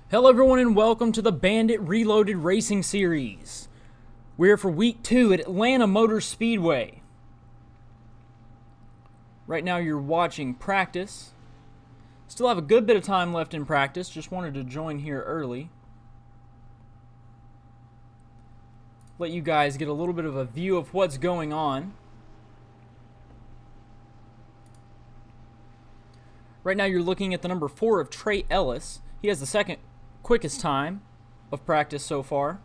Hello everyone and welcome to the Bandit Reloaded Racing Series. We're here for week 2 at Atlanta Motor Speedway. Right now you're watching practice. Still have a good bit of time left in practice, just wanted to join here early. Let you guys get a little bit of a view of what's going on. Right now you're looking at the number 4 of Trey Ellis. He has the second quickest time of practice so far.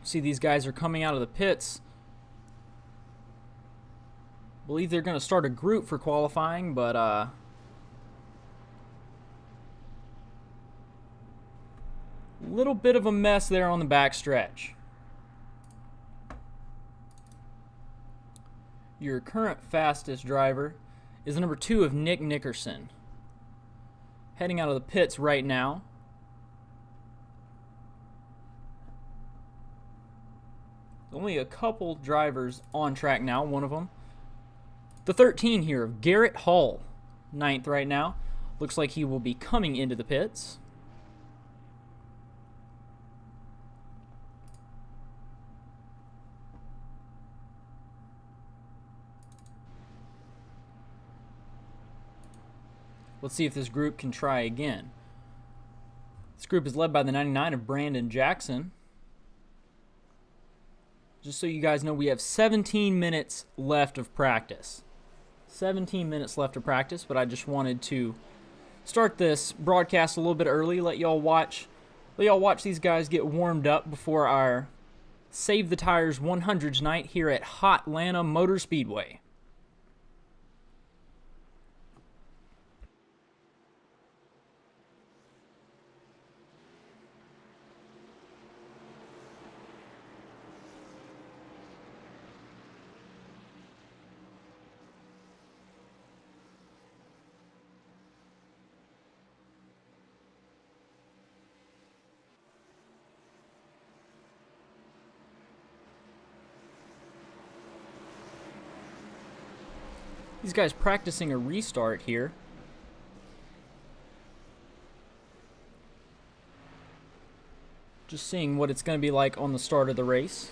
See, these guys are coming out of the pits. Believe they're going to start a group for qualifying, but little bit of a mess there on the backstretch. Your current fastest driver is the number 2 of Nick Nickerson. Heading out of the pits right now. Only a couple drivers on track now, one of them. The 13 here of Garrett Hall, 9th right now. Looks like he will be coming into the pits. Let's see if this group can try again. This group is led by the 99 of Brandon Jackson. Just so you guys know, we have 17 minutes left of practice. 17 minutes left of practice, but I just wanted to start this broadcast a little bit early, let y'all watch these guys get warmed up before our Save the Tires 100 night here at Hot Atlanta Motor Speedway. These guys practicing a restart here. Just seeing what it's going to be like on the start of the race.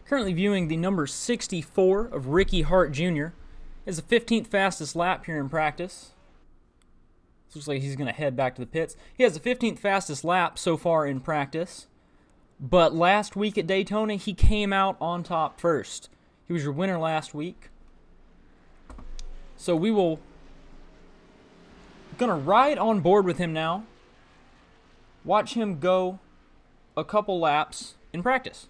Currently viewing the number 64 of Ricky Hart Jr. Is the 15th fastest lap here in practice. This looks like he's going to head back to the pits. He has the 15th fastest lap so far in practice. But last week at Daytona, he came out on top first. He was your winner last week. So we will going to ride on board with him now. Watch him go a couple laps in practice.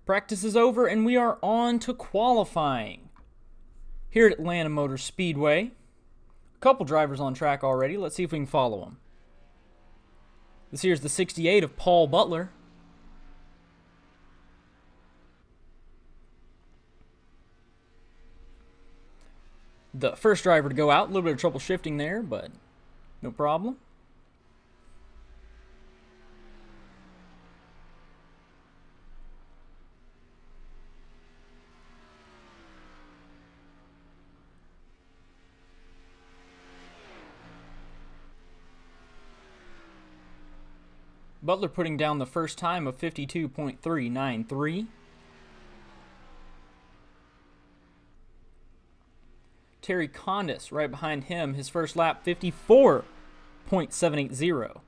Practice is over and we are on to qualifying. Here at Atlanta Motor Speedway, a couple drivers on track already. Let's see if we can follow them. This here's the 68 of Paul Butler. The first driver to go out, a little bit of trouble shifting there, but no problem. Butler putting down the first time of 52.393. Terry Condis right behind him, his first lap 54.780.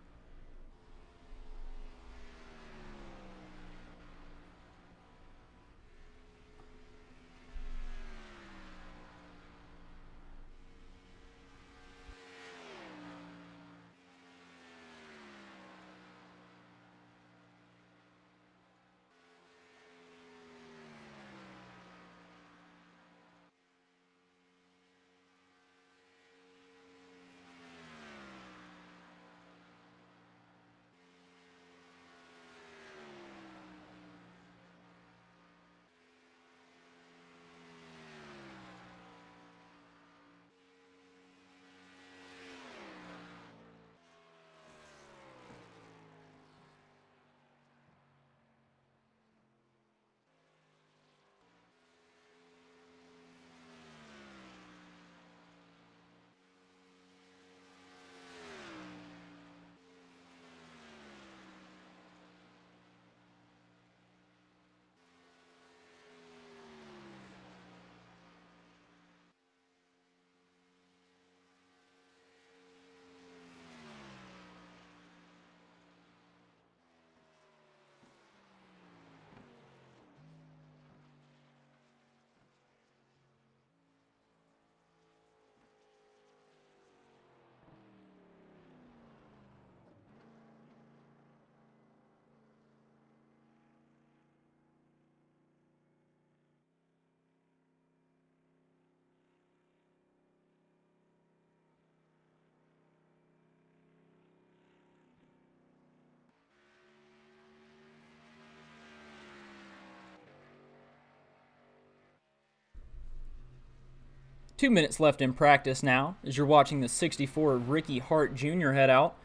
Two minutes left in practice now as you're watching the 64 of Ricky Hart Jr. head out.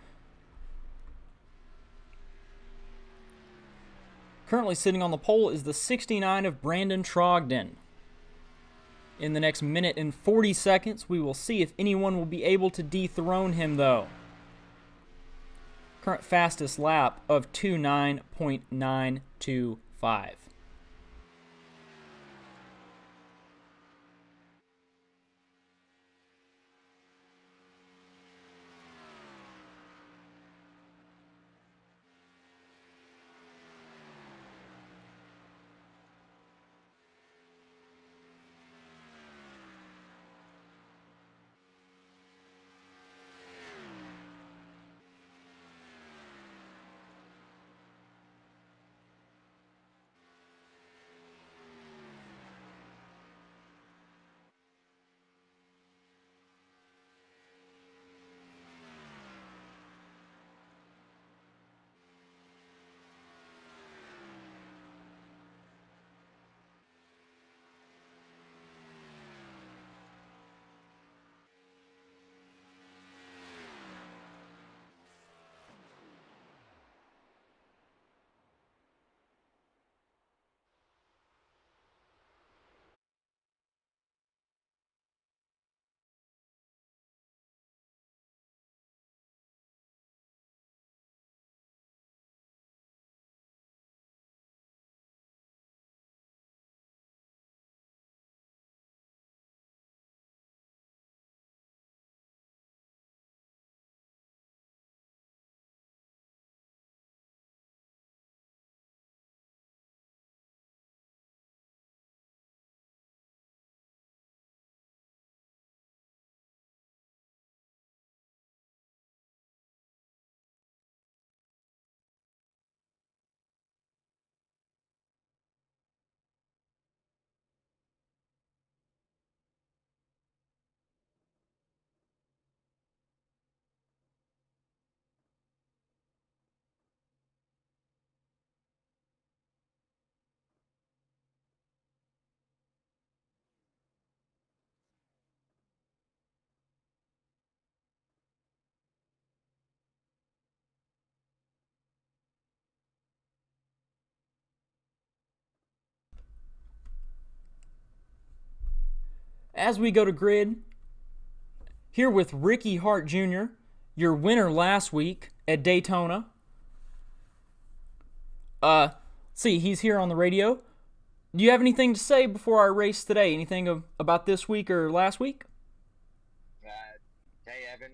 Currently sitting on the pole is the 69 of Brandon Trogdon. In the next minute and 40 seconds, we will see if anyone will be able to dethrone him, though. Current fastest lap of 29.925. As we go to grid, here with Ricky Hart Jr., your winner last week at Daytona. See, he's here on the radio. Do you have anything to say before our race today? Anything about this week or last week? Hey, Evan.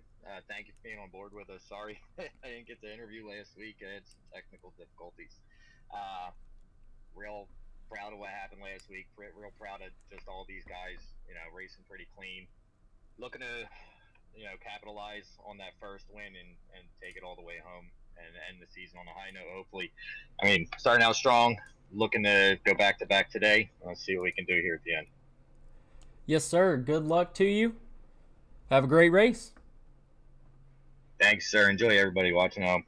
Thank you for being on board with us. Sorry I didn't get the interview last week. I had some technical difficulties. Real proud of what happened last week. Real proud of just all these guys, racing pretty clean. Looking to, capitalize on that first win and take it all the way home and end the season on a high note, hopefully. Starting out strong, looking to go back-to-back today. Let's see what we can do here at the end. Yes, sir. Good luck to you. Have a great race. Thanks, sir. Enjoy, everybody watching home.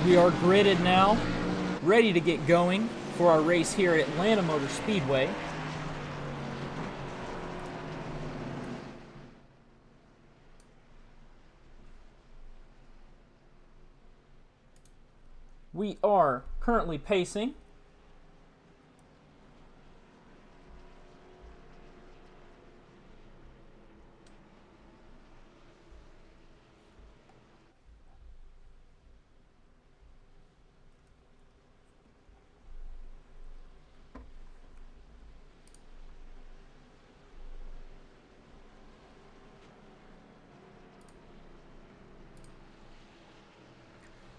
We are gridded now, ready to get going for our race here at Atlanta Motor Speedway. We are currently pacing.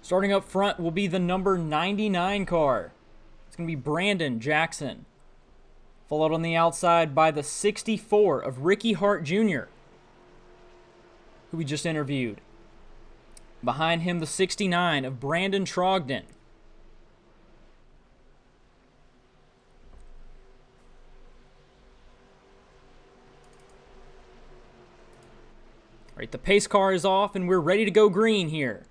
Starting up front will be the number 99 car. It's going to be Brandon Jackson. Followed on the outside by the 64 of Ricky Hart Jr., who we just interviewed. Behind him, the 69 of Brandon Trogdon. All right, the pace car is off, and we're ready to go green here.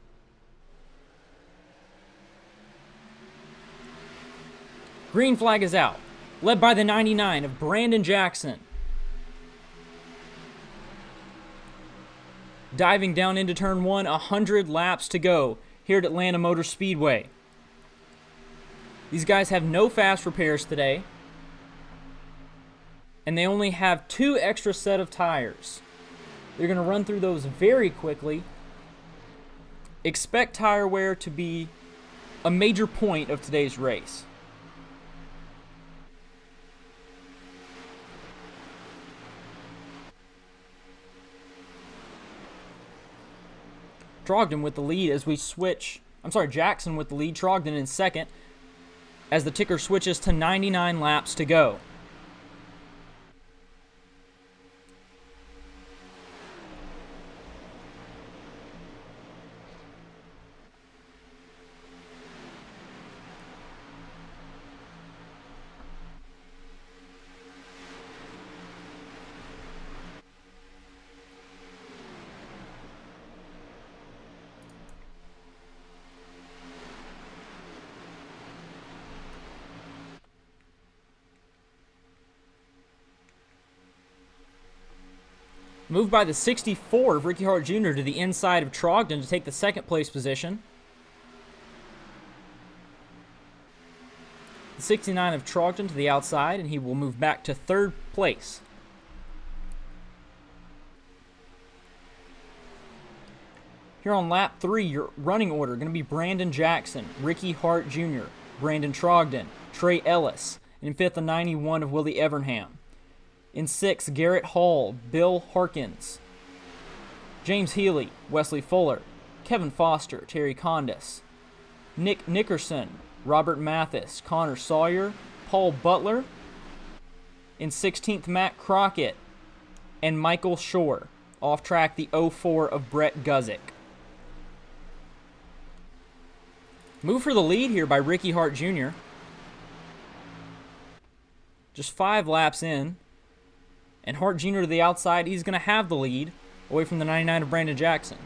Green flag is out, led by the 99 of Brandon Jackson. Diving down into turn 1, 100 laps to go here at Atlanta Motor Speedway. These guys have no fast repairs today, and they only have 2 extra set of tires. They're going to run through those very quickly. Expect tire wear to be a major point of today's race. Trogdon with the lead as we switch. Jackson with the lead. Trogdon in second as the ticker switches to 99 laps to go. Moved by the 64 of Ricky Hart Jr. to the inside of Trogdon to take the second place position. The 69 of Trogdon to the outside, and he will move back to third place. Here on lap 3, your running order going to be Brandon Jackson, Ricky Hart Jr., Brandon Trogdon, Trey Ellis, and in fifth, the 91 of Willie Evernham. In sixth, Garrett Hall, Bill Harkins, James Healy, Wesley Fuller, Kevin Foster, Terry Condis, Nick Nickerson, Robert Mathis, Connor Sawyer, Paul Butler. In 16th, Matt Crockett, and Michael Shore. Off track, the 04 of Brett Guzik. Move for the lead here by Ricky Hart Jr. Just 5 laps in. And Hart Jr. to the outside. He's going to have the lead away from the 99 of Brandon Jackson.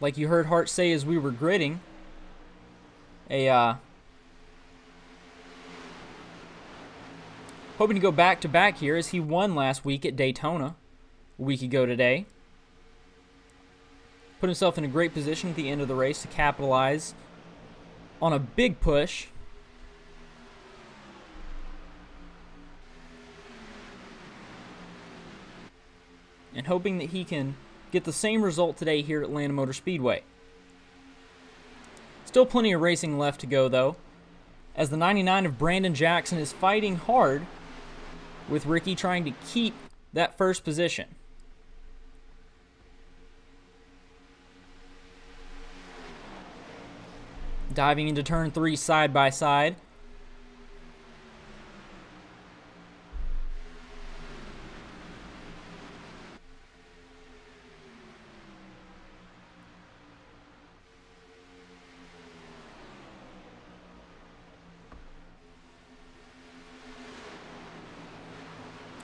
Like you heard Hart say as we were gridding, hoping to go back-to-back here as he won last week at Daytona a week ago today. Put himself in a great position at the end of the race to capitalize on a big push. And hoping that he can get the same result today here at Atlanta Motor Speedway. Still plenty of racing left to go, though, as the 99 of Brandon Jackson is fighting hard with Ricky, trying to keep that first position. Diving into turn 3 side by side.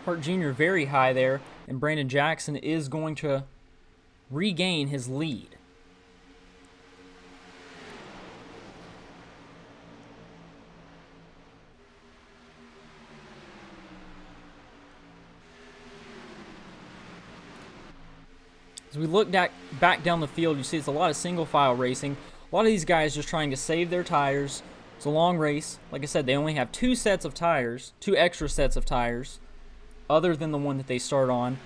Hart Jr. very high there, and Brandon Jackson is going to regain his lead. As we look back down the field, you see it's a lot of single file racing. A lot of these guys just trying to save their tires. It's a long race. Like I said, they only have 2 sets of tires, 2 extra sets of tires, other than the one that they start on.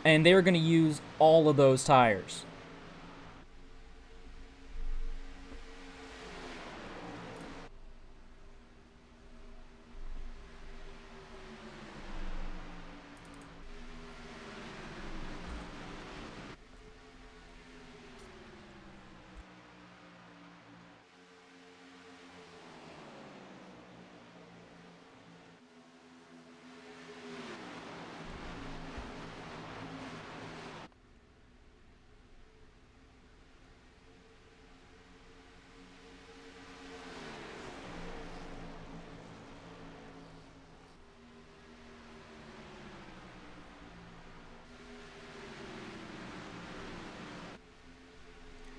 And they're going to use all of those tires.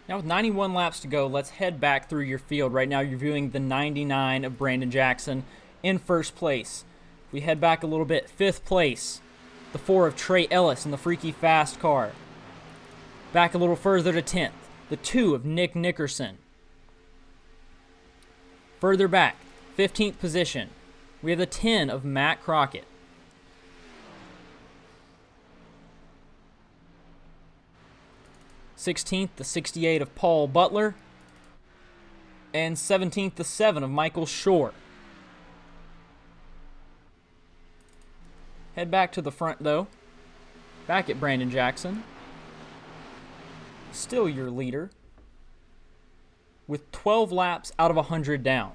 Now with 91 laps to go, let's head back through your field. Right now you're viewing the 99 of Brandon Jackson in first place. If we head back a little bit, 5th place, the 4 of Trey Ellis in the freaky fast car. Back a little further to 10th, the 2 of Nick Nickerson. Further back, 15th position, we have the 10 of Matt Crockett. '16th, the 68 of Paul Butler. And 17th, the 7 of Michael Shore. Head back to the front, though. Back at Brandon Jackson. Still your leader, with 12 laps out of 100 down.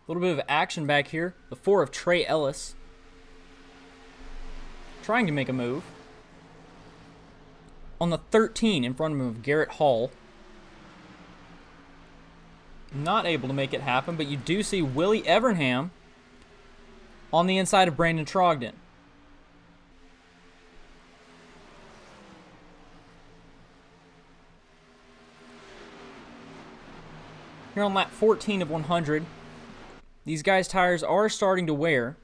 A little bit of action back here. The 4 of Trey Ellis trying to make a move. On the 13 in front of him of Garrett Hall. Not able to make it happen, but you do see Willie Evernham on the inside of Brandon Trogdon. Here on lap 14 of 100. These guys' tires are starting to wear.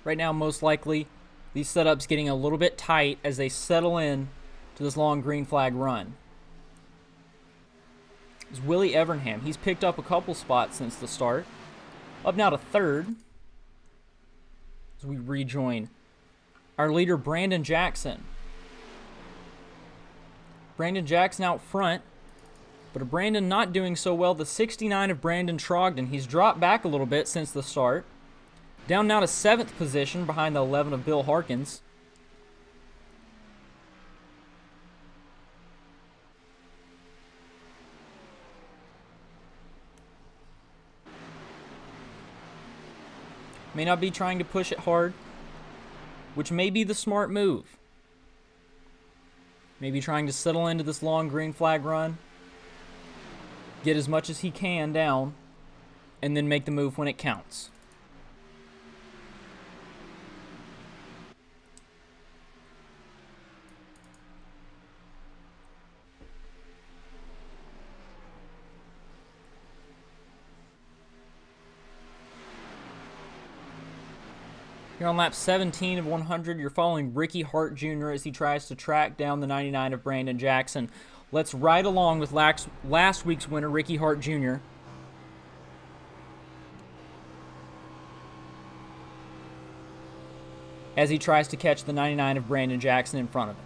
Right now, most likely, these setups getting a little bit tight as they settle in to this long green flag run. It's Willie Evernham. He's picked up a couple spots since the start. Up now to third as we rejoin our leader, Brandon Jackson. Brandon Jackson out front, but Brandon not doing so well. The 69 of Brandon Trogdon. He's dropped back a little bit since the start. Down now to 7th position behind the 11 of Bill Harkins. May not be trying to push it hard, which may be the smart move. Maybe trying to settle into this long green flag run, get as much as he can down, and then make the move when it counts. Here on lap 17 of 100, you're following Ricky Hart Jr. as he tries to track down the 99 of Brandon Jackson. Let's ride along with last week's winner, Ricky Hart Jr. as he tries to catch the 99 of Brandon Jackson in front of him.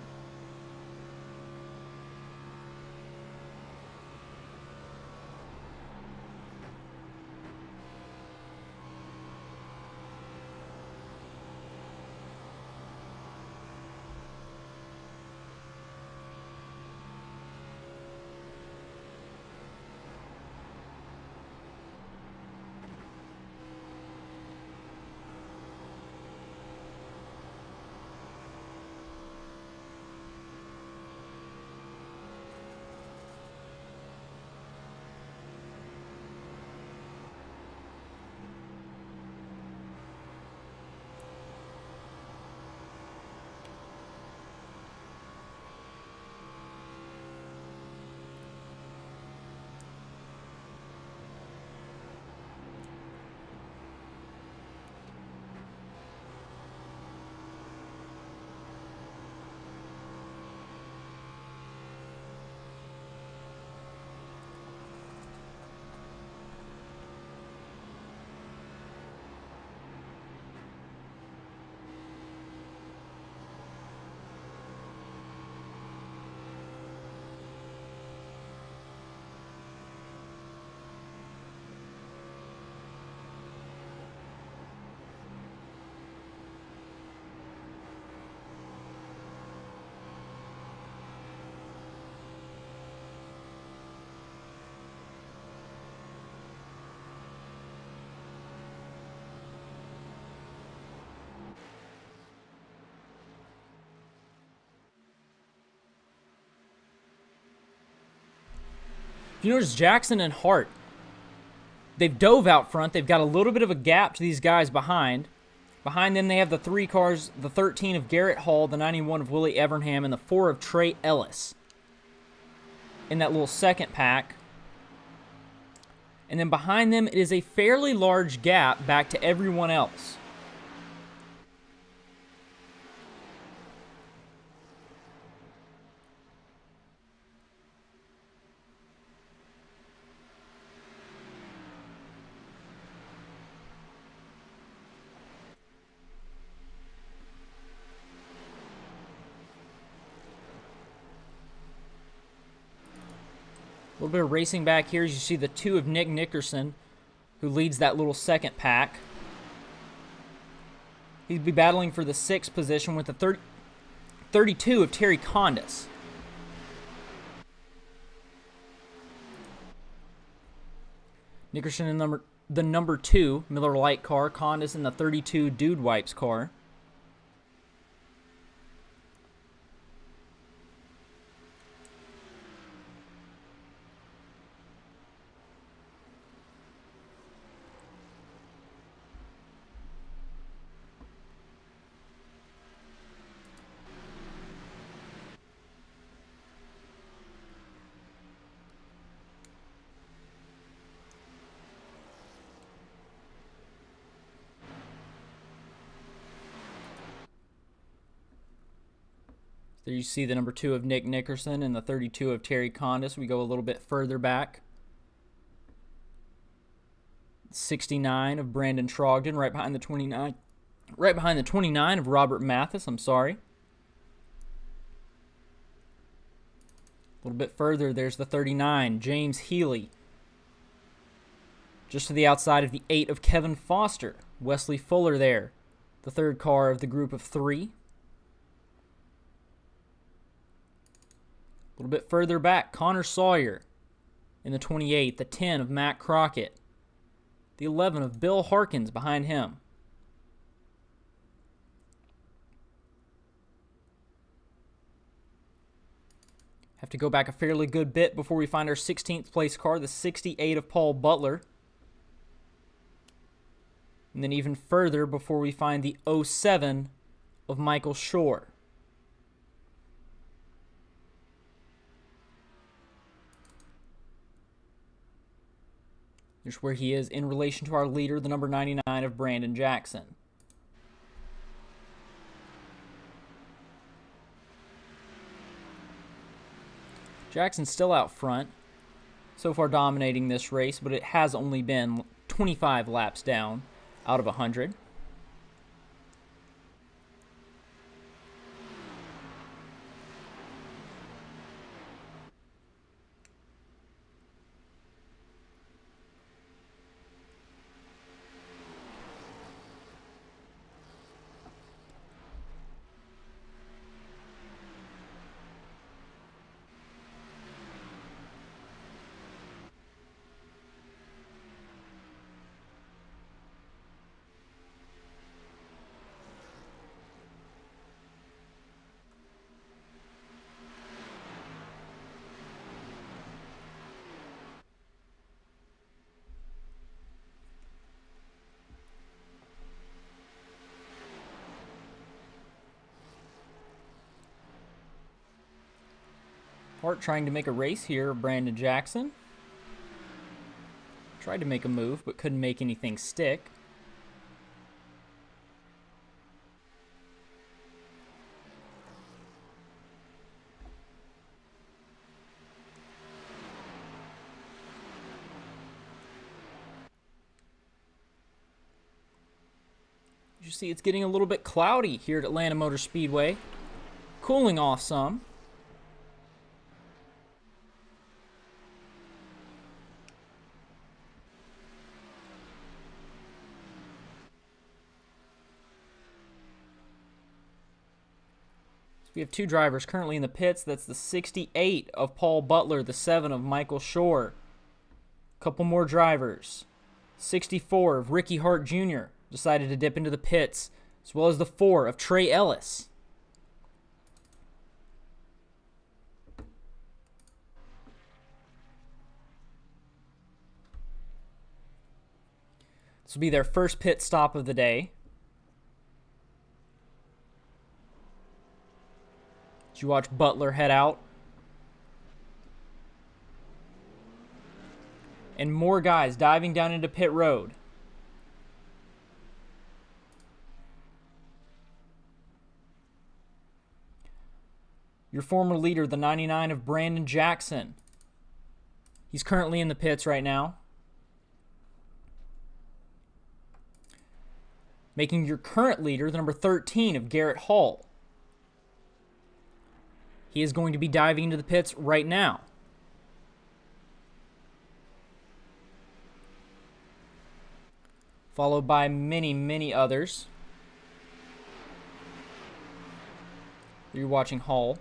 If you notice, Jackson and Hart, they've dove out front. They've got a little bit of a gap to these guys behind. Behind them, they have the 3 cars, the 13 of Garrett Hall, the 91 of Willie Evernham, and the 4 of Trey Ellis in that little second pack. And then behind them, it is a fairly large gap back to everyone else. A little bit of racing back here as you see the 2 of Nick Nickerson, who leads that little second pack. He'd be battling for the 6th position with the 32 of Terry Condis. Nickerson in the number 2 Miller Lite car, Condis in the 32 Dude Wipes car. There you see the number 2 of Nick Nickerson and the 32 of Terry Condis. We go a little bit further back. 69 of Brandon Trogdon, right behind the 29. Right behind the 29 of Robert Mathis, I'm sorry. A little bit further, there's the 39, James Healy. Just to the outside of the 8 of Kevin Foster. Wesley Fuller there, the 3rd car of the group of 3. A little bit further back, Connor Sawyer in the 28, the 10 of Matt Crockett. The 11 of Bill Harkins behind him. Have to go back a fairly good bit before we find our 16th place car, the 68 of Paul Butler. And then even further before we find the 07 of Michael Shore. Here's where he is in relation to our leader, the number 99 of Brandon Jackson. Jackson's still out front, so far dominating this race, but it has only been 25 laps down out of 100. Hart trying to make a race here, Brandon Jackson. Tried to make a move, but couldn't make anything stick. You see it's getting a little bit cloudy here at Atlanta Motor Speedway. Cooling off some. We have 2 drivers currently in the pits. That's the 68 of Paul Butler, the 7 of Michael Shore. Couple more drivers. 64 of Ricky Hart Jr. decided to dip into the pits, as well as the 4 of Trey Ellis. This will be their first pit stop of the day. As you watch Butler head out. And more guys diving down into pit road. Your former leader, the 99 of Brandon Jackson. He's currently in the pits right now. Making your current leader, the number 13 of Garrett Hall. He is going to be diving into the pits right now. Followed by many, many others. You're watching Hall.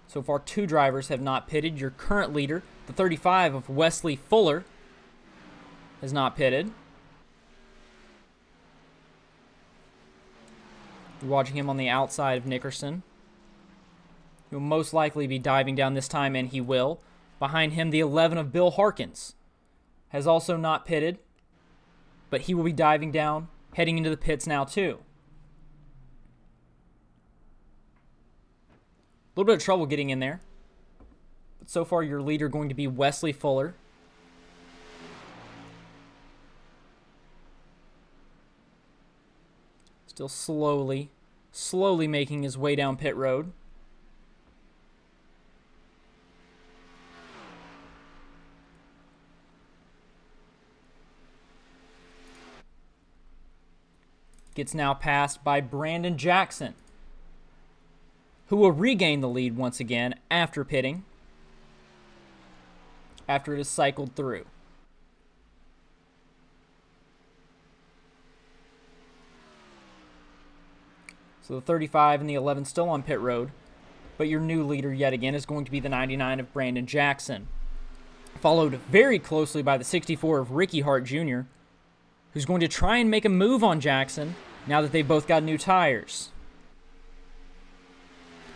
So far, 2 drivers have not pitted. Your current leader, the 35 of Wesley Fuller, has not pitted. You're watching him on the outside of Nickerson. He'll most likely be diving down this time, and he will. Behind him, the 11 of Bill Harkins has also not pitted, but he will be diving down, heading into the pits now too. A little bit of trouble getting in there. But so far, your leader going to be Wesley Fuller. Still slowly making his way down pit road. Gets now passed by Brandon Jackson, who will regain the lead once again after pitting, after it is cycled through. So the 35 and the 11 still on pit road, but your new leader yet again is going to be the 99 of Brandon Jackson, followed very closely by the 64 of Ricky Hart Jr., who's going to try and make a move on Jackson now that they've both got new tires.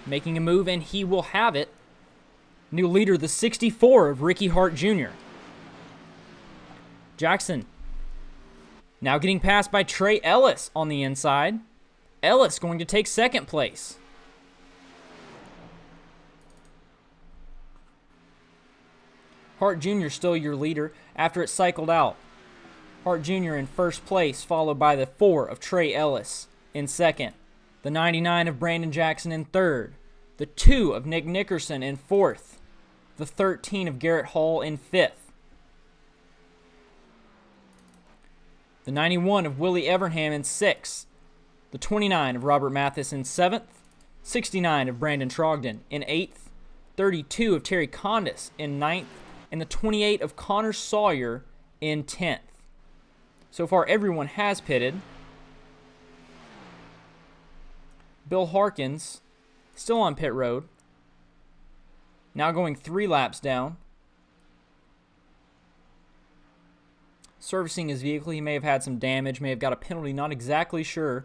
Making a move, and he will have it. New leader, the 64 of Ricky Hart Jr. Jackson now getting passed by Trey Ellis on the inside. Ellis going to take second place. Hart Jr. still your leader after it cycled out. Hart Jr. in first place, followed by the 4 of Trey Ellis in second. The 99 of Brandon Jackson in third. The 2 of Nick Nickerson in fourth. The 13 of Garrett Hall in fifth. The 91 of Willie Evernham in sixth. The 29 of Robert Mathis in seventh. 69 of Brandon Trogdon in eighth. 32 of Terry Condis in ninth. And the 28 of Connor Sawyer in 10th. So far, everyone has pitted. Bill Harkins, still on pit road. Now going 3 laps down. Servicing his vehicle. He may have had some damage, may have got a penalty, not exactly sure.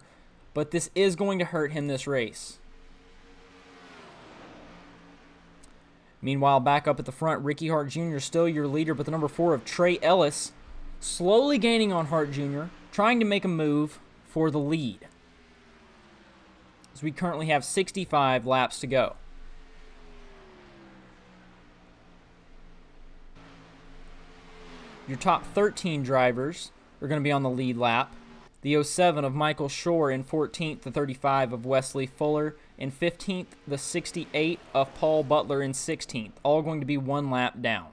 But this is going to hurt him this race. Meanwhile, back up at the front, Ricky Hart Jr. still your leader, but the number 4 of Trey Ellis slowly gaining on Hart Jr., trying to make a move for the lead. As we currently have 65 laps to go. Your top 13 drivers are going to be on the lead lap. The 07 of Michael Shore in 14th, the 35 of Wesley Fuller in 15th, the 68 of Paul Butler in 16th. All going to be 1 lap down.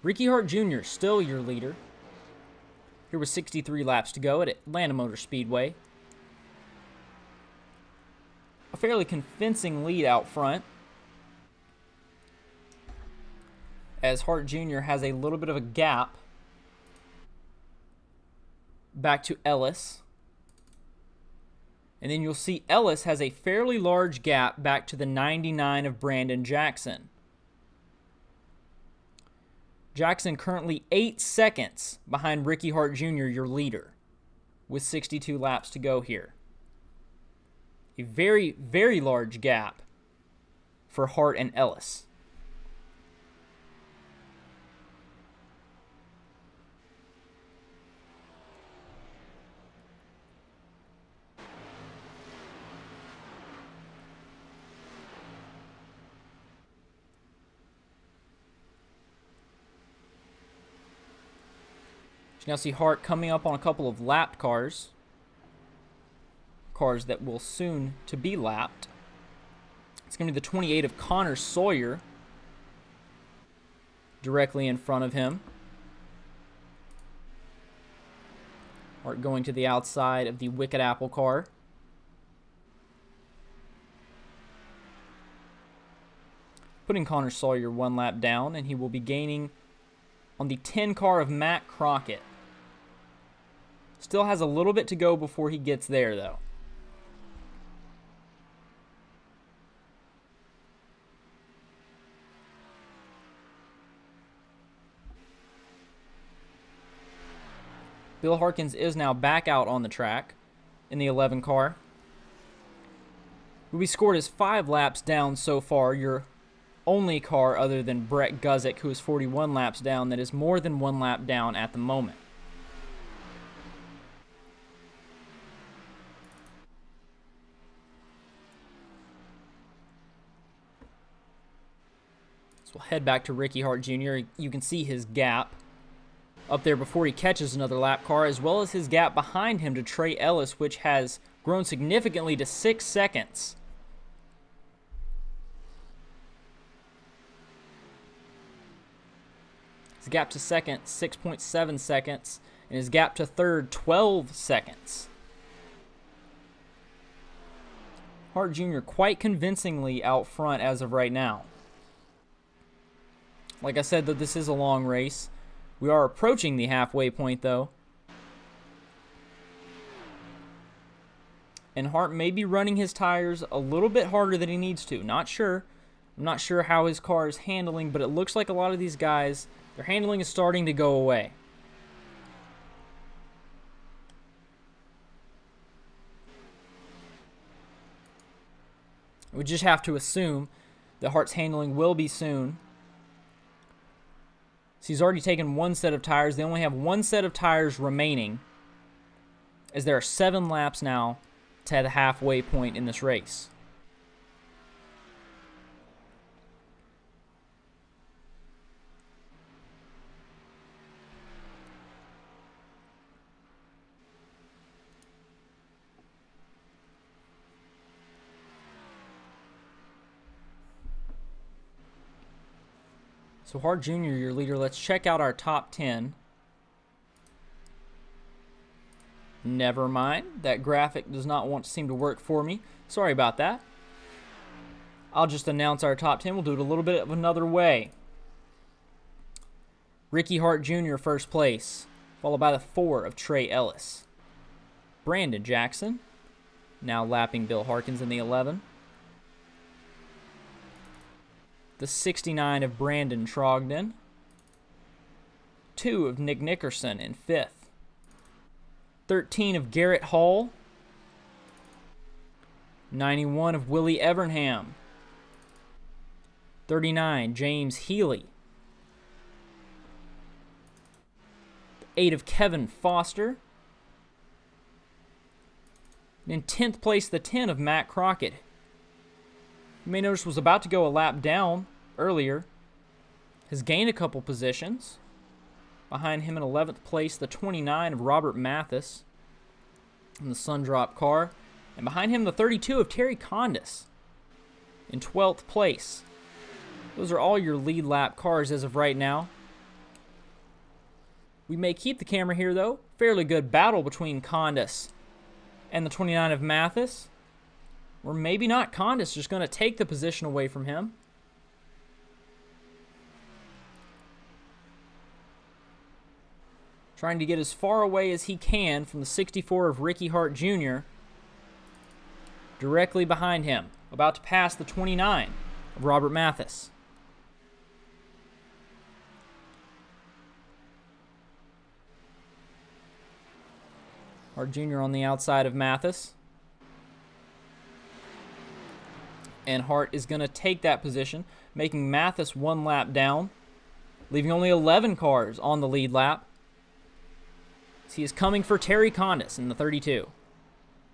Ricky Hart Jr. still your leader. Here with 63 laps to go at Atlanta Motor Speedway. A fairly convincing lead out front, as Hart Jr. has a little bit of a gap back to Ellis. And then you'll see Ellis has a fairly large gap back to the 99 of Brandon Jackson. Jackson currently 8 seconds behind Ricky Hart Jr., your leader, with 62 laps to go here. A very, very large gap for Hart and Ellis. You now see Hart coming up on a couple of lapped cars. Cars that will soon to be lapped. It's going to be the 28 of Connor Sawyer directly in front of him. Hart going to the outside of the Wicked Apple car. Putting Connor Sawyer 1 lap down, and he will be gaining on the 10 car of Matt Crockett. Still has a little bit to go before he gets there, though. Bill Harkins is now back out on the track in the 11 car. We scored as 5 laps down so far. Your only car other than Brett Guzik, who is 41 laps down, that is more than 1 lap down at the moment. So we'll head back to Ricky Hart Jr. You can see his gap up there before he catches another lap car, as well as his gap behind him to Trey Ellis, which has grown significantly to 6 seconds. His gap to second, 6.7 seconds, and his gap to third, 12 seconds. Hart Jr. quite convincingly out front as of right now. Like I said, though, this is a long race. We are approaching the halfway point, though. And Hart may be running his tires a little bit harder than he needs to. Not sure. I'm not sure how his car is handling, but it looks like a lot of these guys, their handling is starting to go away. We just have to assume that Hart's handling will be soon. So he's already taken 1 set of tires. They only have 1 set of tires remaining, as there are 7 laps now to the halfway point in this race. So Hart Jr., your leader. Let's check out our top 10. Never mind. That graphic does not want to seem to work for me. Sorry about that. I'll just announce our top 10. We'll do it a little bit of another way. Ricky Hart Jr. first place, followed by the 4 of Trey Ellis. Brandon Jackson, now lapping Bill Harkins in the 11. The 69 of Brandon Trogdon. 2 of Nick Nickerson in 5th. 13 of Garrett Hall. 91 of Willie Evernham. 39, James Healy. 8 of Kevin Foster. And in 10th place, the 10 of Matt Crockett. You may notice was about to go a lap down earlier. Has gained a couple positions. Behind him in 11th place, the 29 of Robert Mathis in the Sundrop car. And behind him, the 32 of Terry Condis in 12th place. Those are all your lead lap cars as of right now. We may keep the camera here, though. Fairly good battle between Condis and the 29 of Mathis. Or maybe not. Condis just going to take the position away from him. Trying to get as far away as he can from the 64 of Ricky Hart Jr. Directly behind him. About to pass the 29 of Robert Mathis. Hart Jr. on the outside of Mathis. And Hart is going to take that position, making Mathis 1 lap down, leaving only 11 cars on the lead lap. So he is coming for Terry Condis in the 32.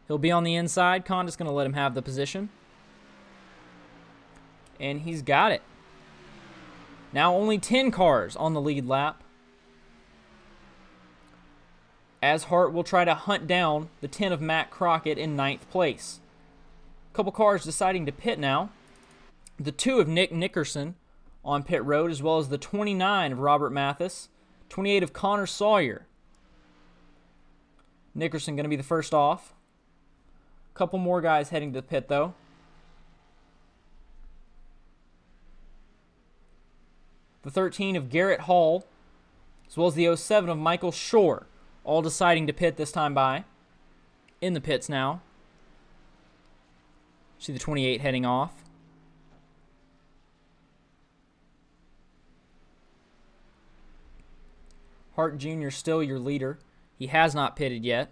He'll be on the inside. Condis going to let him have the position. And he's got it. Now only 10 cars on the lead lap, as Hart will try to hunt down the 10 of Matt Crockett in 9th place. Couple cars deciding to pit now. The 2 of Nick Nickerson on pit road, as well as the 29 of Robert Mathis, 28 of Connor Sawyer. Nickerson going to be the first off. Couple more guys heading to the pit, though. The 13 of Garrett Hall, as well as the 07 of Michael Shore, all deciding to pit this time by. In the pits now. See the 28 heading off. Hart Jr. still your leader. He has not pitted yet.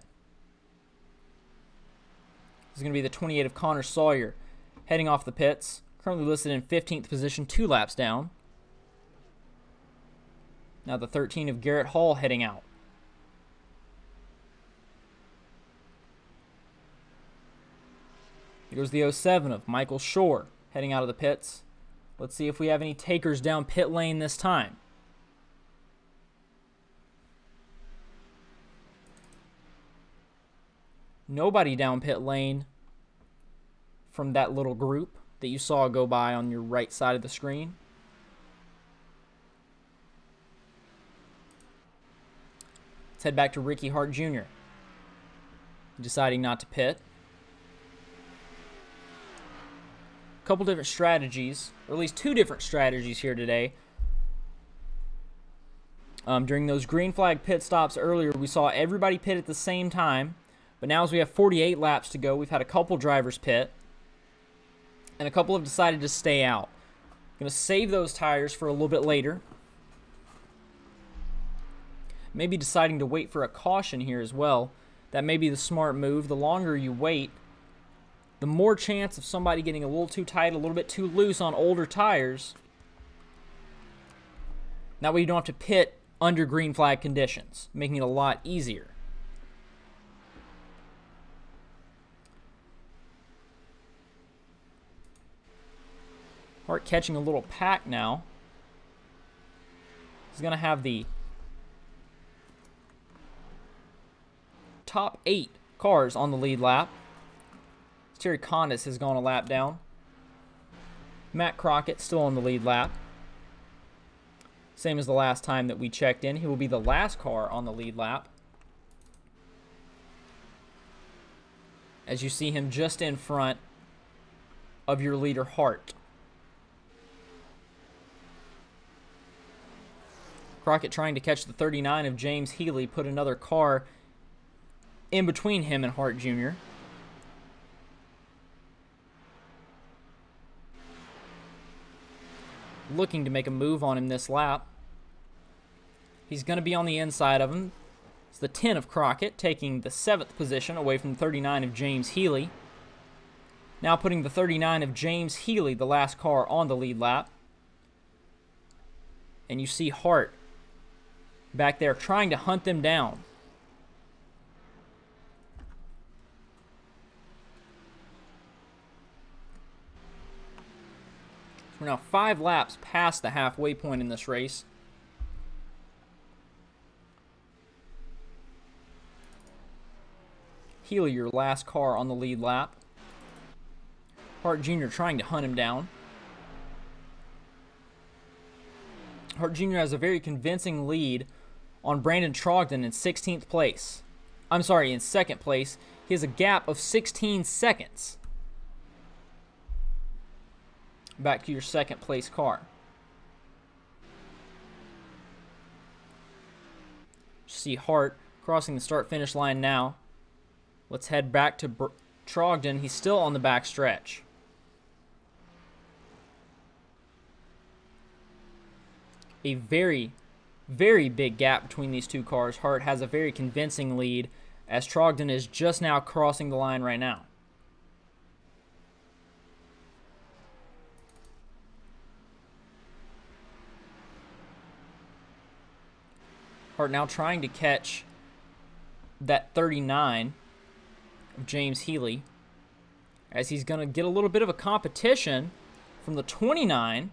This is going to be the 28 of Connor Sawyer heading off the pits. Currently listed in 15th position, 2 laps down. Now the 13 of Garrett Hall heading out. Here goes the 07 of Michael Shore heading out of the pits. Let's see if we have any takers down pit lane this time. Nobody down pit lane from that little group that you saw go by on your right side of the screen. Let's head back to Ricky Hart Jr. deciding not to pit. A couple different strategies, or at least 2 different strategies here today. During those green flag pit stops earlier, we saw everybody pit at the same time. But now as we have 48 laps to go, we've had a couple drivers pit. And a couple have decided to stay out. Going to save those tires for a little bit later. Maybe deciding to wait for a caution here as well. That may be the smart move. The longer you wait, the more chance of somebody getting a little too tight, a little bit too loose on older tires. That way you don't have to pit under green flag conditions, making it a lot easier. Hart catching a little pack now. He's going to have the top 8 cars on the lead lap. Terry Condis has gone a lap down. Matt Crockett still on the lead lap. Same as the last time that we checked in. He will be the last car on the lead lap. As you see him just in front of your leader, Hart. Crockett trying to catch the 39 of James Healy, put another car in between him and Hart Jr. Looking to make a move on him this lap. He's going to be on the inside of him. It's the 10 of Crockett taking the 7th position away from the 39 of James Healy. Now putting the 39 of James Healy, the last car, on the lead lap. And you see Hart back there trying to hunt them down. We're now 5 laps past the halfway point in this race. Healy, your last car on the lead lap. Hart Jr. trying to hunt him down. Hart Jr. has a very convincing lead on Brandon Trogdon in 16th place. I'm sorry, in 2nd place. He has a gap of 16 seconds. Back to your 2nd place car. See Hart crossing the start-finish line now. Let's head back to Trogdon. He's still on the back stretch. A very, very big gap between these 2 cars. Hart has a very convincing lead as Trogdon is just now crossing the line right now. Hart now trying to catch that 39 of James Healy as he's going to get a little bit of a competition from the 29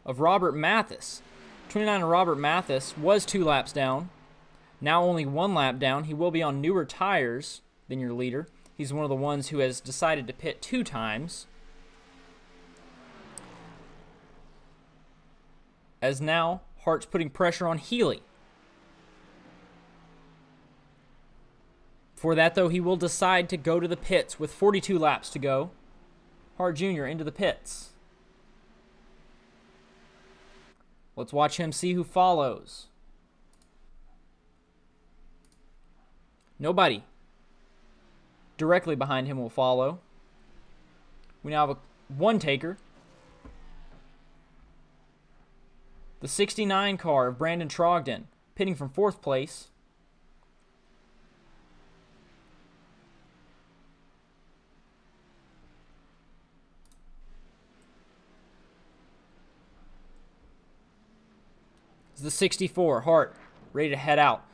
of Robert Mathis. 29 of Robert Mathis was 2 laps down. Now only 1 lap down. He will be on newer tires than your leader. He's one of the ones who has decided to pit 2 times. As now, Hart's putting pressure on Healy. For that, though, he will decide to go to the pits with 42 laps to go. Hart Jr. into the pits. Let's watch him see who follows. Nobody directly behind him will follow. We now have one taker. The 69 car of Brandon Trogdon, pitting from 4th place. It's the 64, Hart, ready to head out.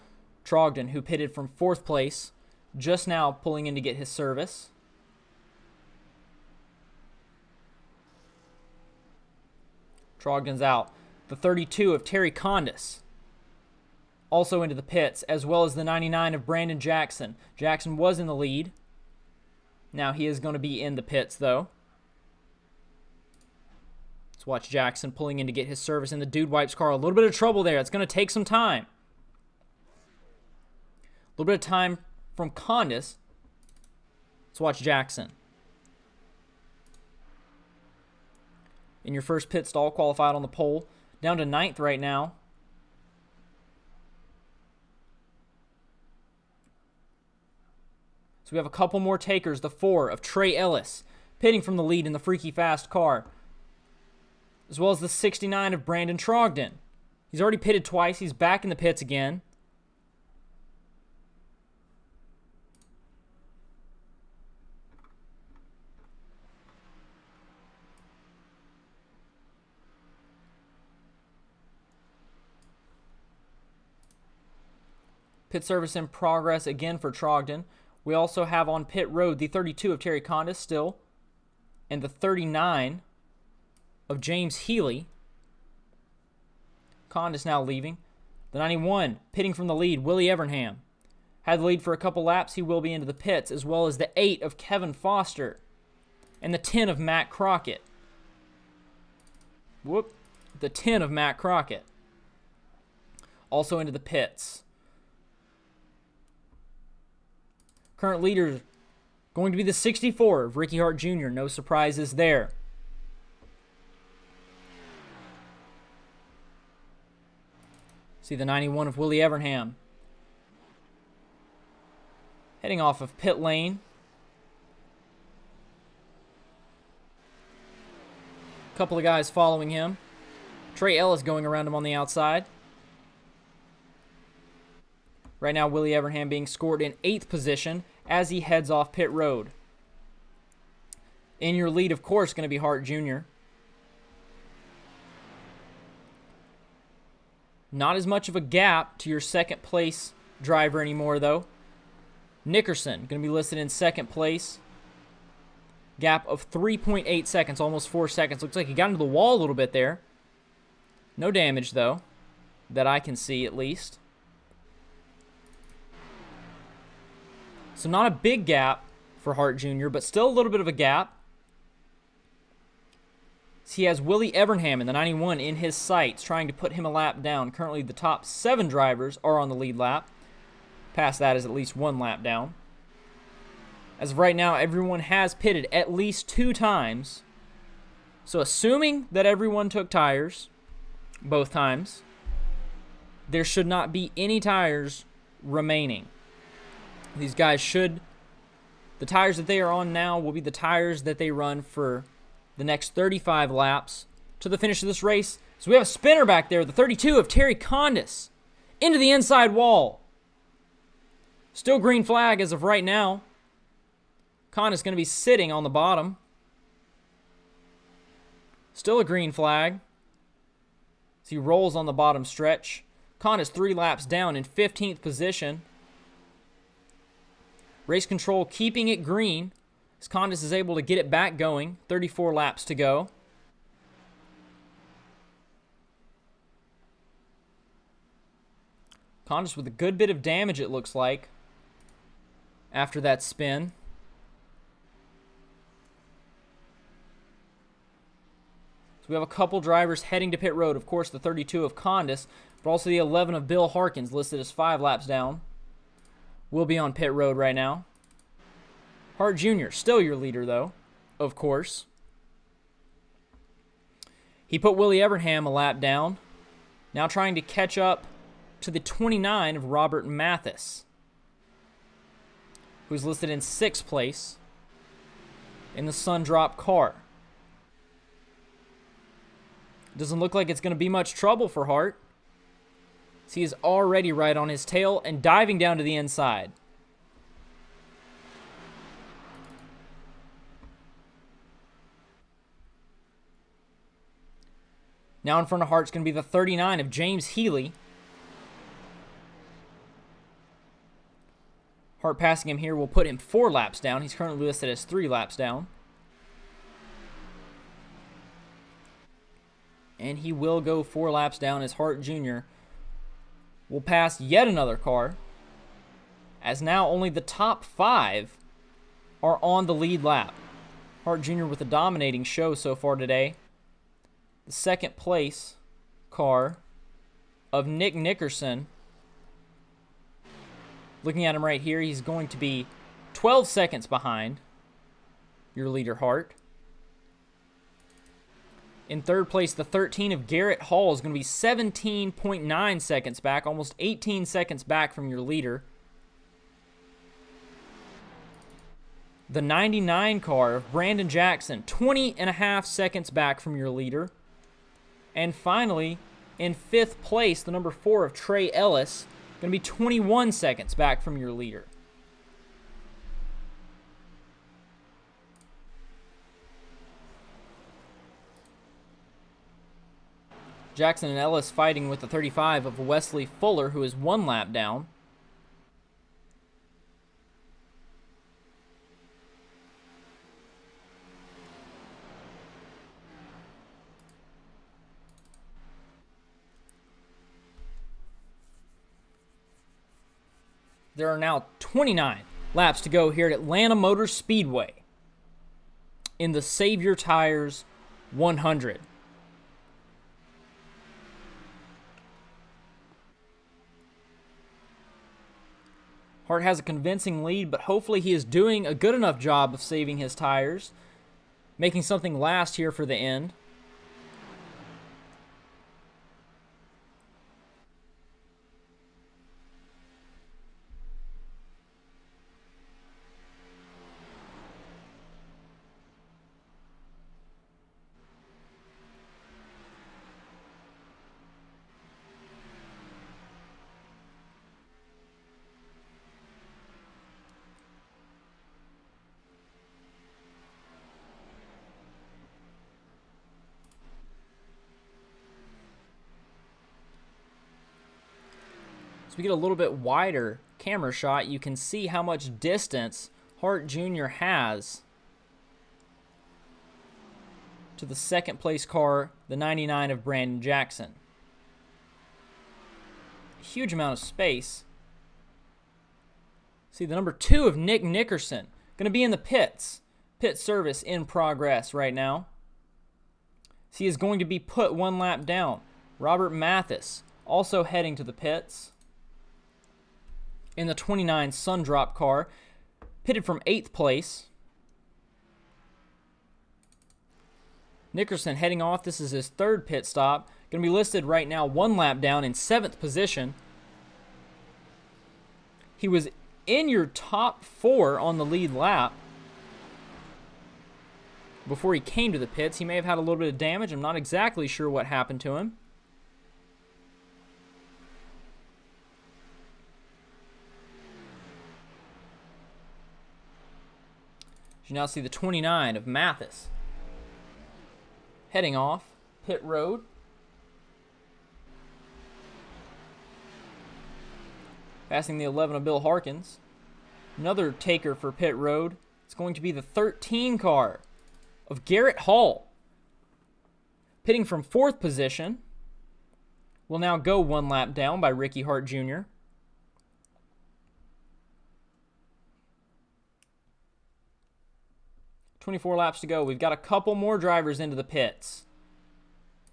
Trogdon, who pitted from 4th place, just now pulling in to get his service. Trogdon's out. The 32 of Terry Condis, also into the pits, as well as the 99 of Brandon Jackson. Jackson was in the lead. Now he is going to be in the pits, though. Let's watch Jackson pulling in to get his service, and the dude wipes car. A little bit of trouble there. It's going to take some time. A little bit of time from Condis. Let's watch Jackson. In your first pit stall, qualified on the pole. Down to 9th right now. So we have a couple more takers. The 4 of Trey Ellis, pitting from the lead in the freaky fast car. As well as the 69 of Brandon Trogdon. He's already pitted twice. He's back in the pits again. Pit service in progress again for Trogdon. We also have on pit road the 32 of Terry Condis still, and the 39 of James Healy. Condis now leaving. The 91 pitting from the lead, Willie Evernham. Had the lead for a couple laps. He will be into the pits, as well as the 8 of Kevin Foster and the 10 of Matt Crockett. The 10 of Matt Crockett. Also into the pits. Current leader going to be the 64 of Ricky Hart Jr. No surprises there. See the 91 of Willie Evernham. Heading off of pit lane. Couple of guys following him. Trey Ellis going around him on the outside. Right now, Willie Evernham being scored in 8th position as he heads off pit road. In your lead, of course, going to be Hart Jr. Not as much of a gap to your 2nd place driver anymore, though. Nickerson going to be listed in 2nd place. Gap of 3.8 seconds, almost 4 seconds. Looks like he got into the wall a little bit there. No damage, though, that I can see at least. So not a big gap for Hart Jr., but still a little bit of a gap. So he has Willie Evernham in the 91 in his sights, trying to put him a lap down. Currently, the top 7 drivers are on the lead lap. Past that is at least 1 lap down. As of right now, everyone has pitted at least 2 times. So assuming that everyone took tires both times, there should not be any tires remaining. These guys should, the tires that they are on now will be the tires that they run for the next 35 laps to the finish of this race. So we have a spinner back there, the 32 of Terry Condis, into the inside wall. Still green flag as of right now. Condis going to be sitting on the bottom. Still a green flag. As he rolls on the bottom stretch. Condis 3 laps down in 15th position. Race control keeping it green as Condis is able to get it back going. 34 laps to go. Condis with a good bit of damage, it looks like, after that spin. So we have a couple drivers heading to pit road. Of course, the 32 of Condis, but also the 11 of Bill Harkins, listed as 5 laps down. Will be on pit road right now. Hart Jr., still your leader, though, of course. He put Willie Evernham a lap down. Now trying to catch up to the 29 of Robert Mathis, who's listed in 6th place in the Sundrop car. Doesn't look like it's going to be much trouble for Hart. He is already right on his tail and diving down to the inside. Now in front of Hart's going to be the 39 of James Healy. Hart passing him here will put him 4 laps down. He's currently listed as 3 laps down. And he will go 4 laps down as Hart Jr. will pass yet another car, as now only the top 5 are on the lead lap. Hart Jr. with a dominating show so far today. The second place car of Nick Nickerson. Looking at him right here, he's going to be 12 seconds behind your leader, Hart. In third place, the 13 of Garrett Hall is going to be 17.9 seconds back, almost 18 seconds back from your leader. The 99 car of Brandon Jackson, 20.5 seconds back from your leader. And finally, in fifth place, the number 4 of Trey Ellis, going to be 21 seconds back from your leader. Jackson and Ellis fighting with the 35 of Wesley Fuller, who is 1 lap down. There are now 29 laps to go here at Atlanta Motor Speedway in the Save Your Tires 100. Hart has a convincing lead, but hopefully he is doing a good enough job of saving his tires, making something last here for the end. As we get a little bit wider camera shot, you can see how much distance Hart Jr. has to the second place car, the 99 of Brandon Jackson. A huge amount of space. See, the number 2 of Nick Nickerson going to be in the pits. Pit service in progress right now. So he is going to be put 1 lap down. Robert Mathis also heading to the pits in the 29 Sundrop car, pitted from 8th place. Nickerson heading off. This is his 3rd pit stop. Going to be listed right now 1 lap down in 7th position. He was in your top 4 on the lead lap before he came to the pits. He may have had a little bit of damage. I'm not exactly sure what happened to him. You now see the 29 of Mathis heading off pit road. Passing the 11 of Bill Harkins. Another taker for pit road. It's going to be the 13 car of Garrett Hall. Pitting from 4th position. Will now go 1 lap down by Ricky Hart Jr. 24 laps to go. We've got a couple more drivers into the pits.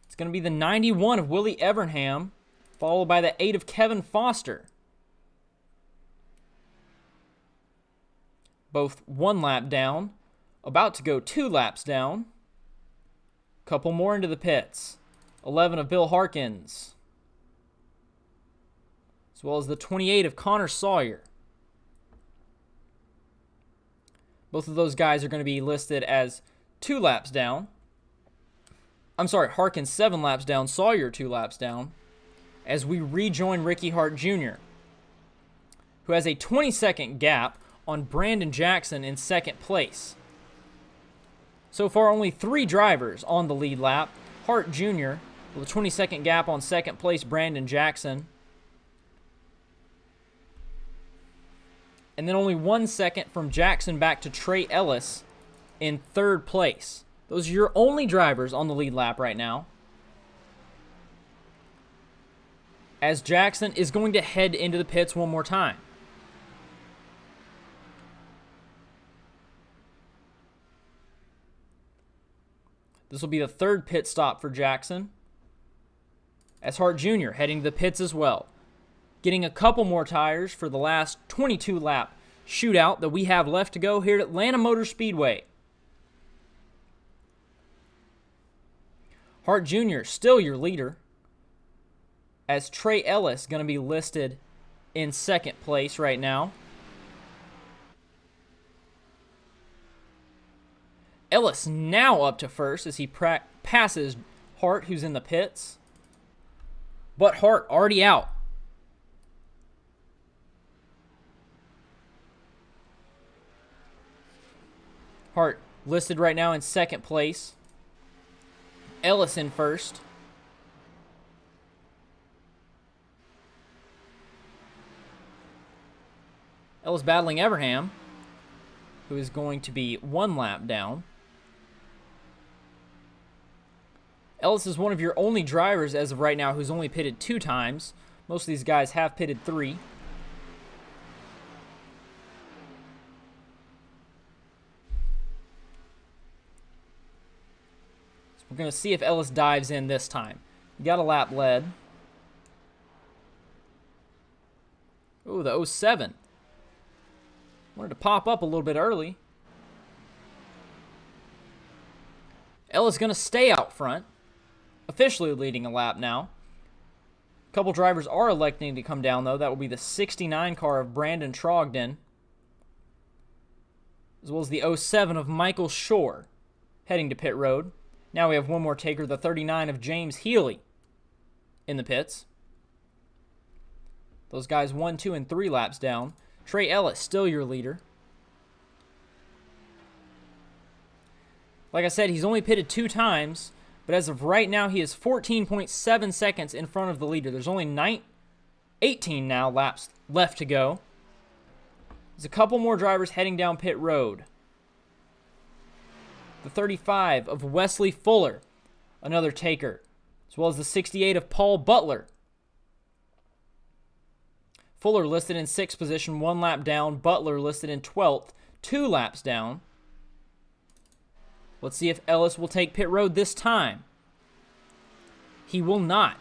It's going to be the 91 of Willie Evernham, followed by the 8 of Kevin Foster. Both 1 lap down, about to go 2 laps down. Couple more into the pits. 11 of Bill Harkins, as well as the 28 of Connor Sawyer. Both of those guys are going to be listed as 2 laps down. I'm sorry, Harkins 7 laps down, Sawyer 2 laps down, as we rejoin Ricky Hart Jr., who has a 20-second gap on Brandon Jackson in 2nd place. So far, only 3 drivers on the lead lap. Hart Jr. With a 20-second gap on second place, Brandon Jackson. And then only 1 second from Jackson back to Trey Ellis in third place. Those are your only drivers on the lead lap right now. As Jackson is going to head into the pits one more time. This will be the third pit stop for Jackson. As Hart Jr. heading to the pits as well. Getting a couple more tires for the last 22 lap shootout that we have left to go here at Atlanta Motor Speedway. Hart Jr. still your leader, as Trey Ellis going to be listed in second place right now. Ellis now up to first as he passes Hart, who's in the pits. But Hart already out. Hart listed right now in second place. Ellis in first. Ellis battling Everham, who is going to be 1 lap down. Ellis is one of your only drivers as of right now who's only pitted 2 times. Most of these guys have pitted 3. So we're going to see if Ellis dives in this time. Got a lap lead. Ooh, the 07. Wanted to pop up a little bit early. Ellis going to stay out front. Officially leading a lap now. A couple drivers are electing to come down, though. That will be the 69 car of Brandon Trogdon, as well as the 07 of Michael Shore, heading to pit road. Now we have one more taker, the 39 of James Healy, in the pits. Those guys 1, 2, and 3 laps down. Trey Ellis still your leader. Like I said, he's only pitted 2 times, but as of right now, he is 14.7 seconds in front of the leader. There's only 18 now laps left to go. There's a couple more drivers heading down pit road. The 35 of Wesley Fuller, another taker, as well as the 68 of Paul Butler. Fuller listed in 6th position, 1 lap down. Butler listed in 12th, 2 laps down. Let's see if Ellis will take pit road this time. He will not.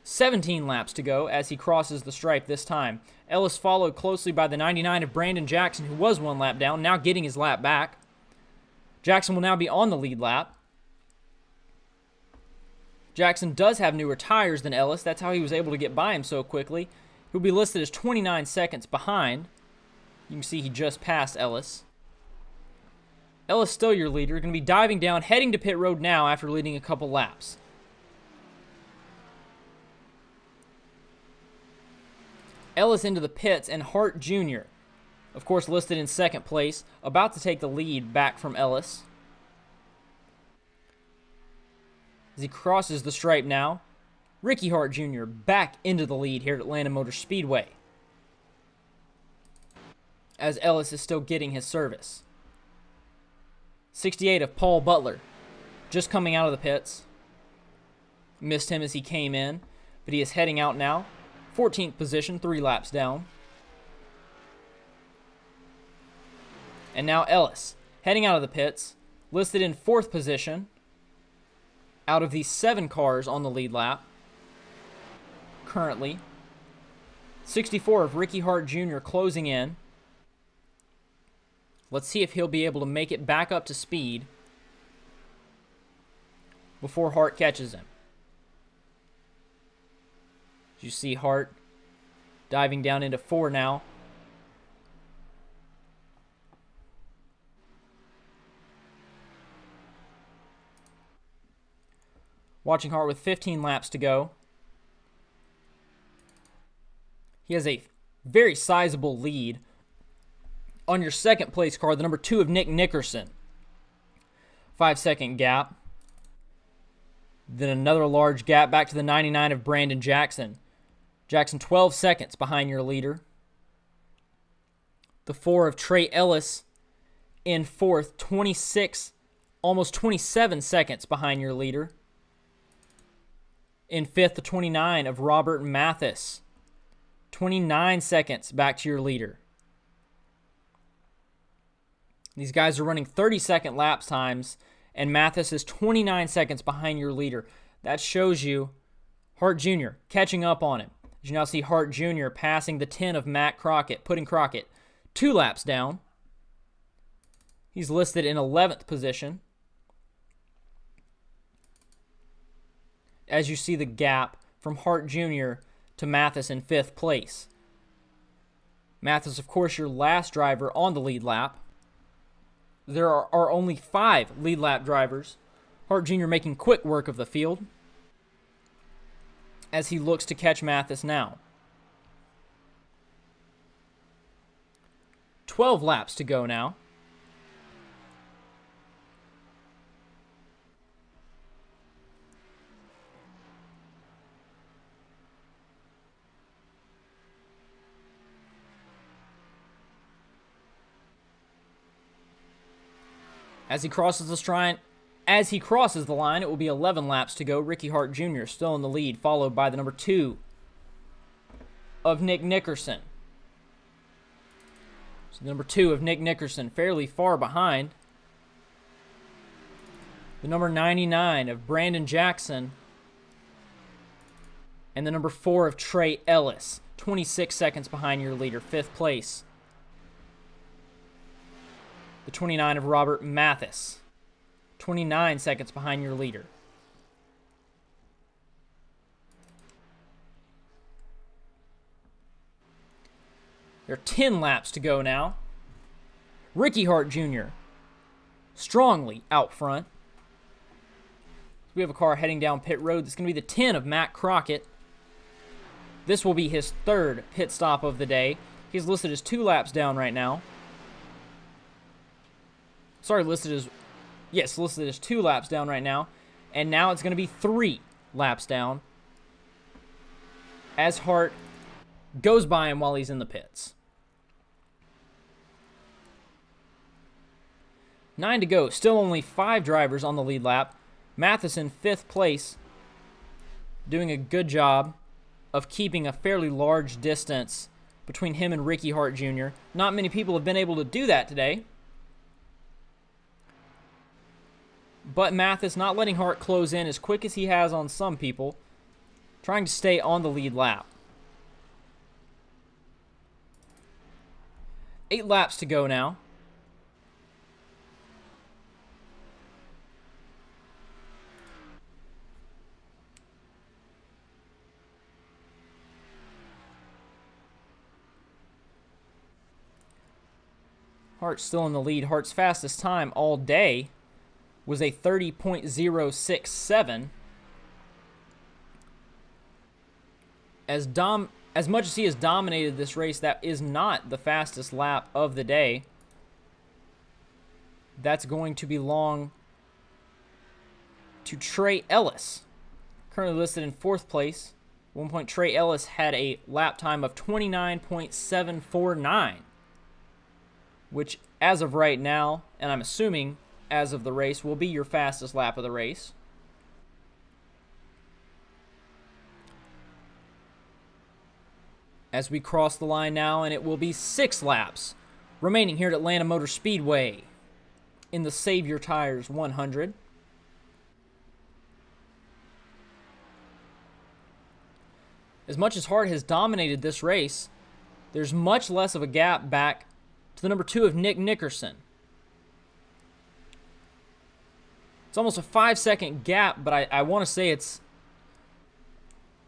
"17 laps to go as he crosses the stripe this time. Ellis followed closely by the 99 of Brandon Jackson, who was 1 lap down, now getting his lap back. Jackson will now be on the lead lap. Jackson does have newer tires than Ellis. That's how he was able to get by him so quickly. He'll be listed as 29 seconds behind. You can see he just passed Ellis. Ellis still your leader. Going to be diving down, heading to pit road now after leading a couple laps. Ellis into the pits, and Hart Jr., of course, listed in 2nd place, about to take the lead back from Ellis. As he crosses the stripe now, Ricky Hart Jr. back into the lead here at Atlanta Motor Speedway, as Ellis is still getting his service. 68 of Paul Butler, just coming out of the pits. Missed him as he came in, but he is heading out now. 14th position, 3 laps down. And now Ellis, heading out of the pits, listed in 4th position, out of the 7 cars on the lead lap. Currently, 64 of Ricky Hart Jr. closing in. Let's see if he'll be able to make it back up to speed before Hart catches him. You see Hart diving down into 4 now. Watching Hart with 15 laps to go. He has a very sizable lead On your second place card, the number 2 of Nick Nickerson. 5-second gap. Then another large gap back to the 99 of Brandon Jackson. Jackson 12 seconds behind your leader. The 4 of Trey Ellis in fourth, 26, almost 27 seconds behind your leader. In fifth, the 29 of Robert Mathis. 29 seconds back to your leader. These guys are running 30-second lapse times, and Mathis is 29 seconds behind your leader. That shows you Hart Jr. catching up on him. As you now see Hart Jr. passing the 10 of Matt Crockett, putting Crockett 2 laps down. He's listed in 11th position. As you see the gap from Hart Jr. to Mathis in 5th place. Mathis, of course, your last driver on the lead lap. There are only 5 lead lap drivers. Hart Jr. making quick work of the field as he looks to catch Mathis now. 12 laps to go now. As he crosses the line, it will be 11 laps to go. Ricky Hart Jr. still in the lead, followed by the number 2 of Nick Nickerson. So the number 2 of Nick Nickerson fairly far behind. The number 99 of Brandon Jackson. And the number 4 of Trey Ellis, 26 seconds behind your leader, 5th place. The 29 of Robert Mathis, 29 seconds behind your leader. There are 10 laps to go now. Ricky Hart Jr. strongly out front. We have a car heading down pit road. That's going to be the 10 of Matt Crockett. This will be his 3rd pit stop of the day. He's listed as 2 laps down right now. Listed as 2 laps down right now. And now it's going to be 3 laps down as Hart goes by him while he's in the pits. 9 to go. Still only 5 drivers on the lead lap. Mathis in 5th place, doing a good job of keeping a fairly large distance between him and Ricky Hart Jr. Not many people have been able to do that today. But Mathis not letting Hart close in as quick as he has on some people, trying to stay on the lead lap. 8 laps to go now. Hart's still in the lead. Hart's fastest time all day was a 30.067. As much as he has dominated this race, that is not the fastest lap of the day. That's going to belong to Trey Ellis, currently listed in 4th place. At one point, Trey Ellis had a lap time of 29.749, which as of right now, and I'm assuming as of the race, will be your fastest lap of the race. As we cross the line now, and it will be 6 laps remaining here at Atlanta Motor Speedway in the Save Your Tires 100. As much as Hart has dominated this race, there's much less of a gap back to the number 2 of Nick Nickerson. It's almost a 5-second gap, but I want to say it's...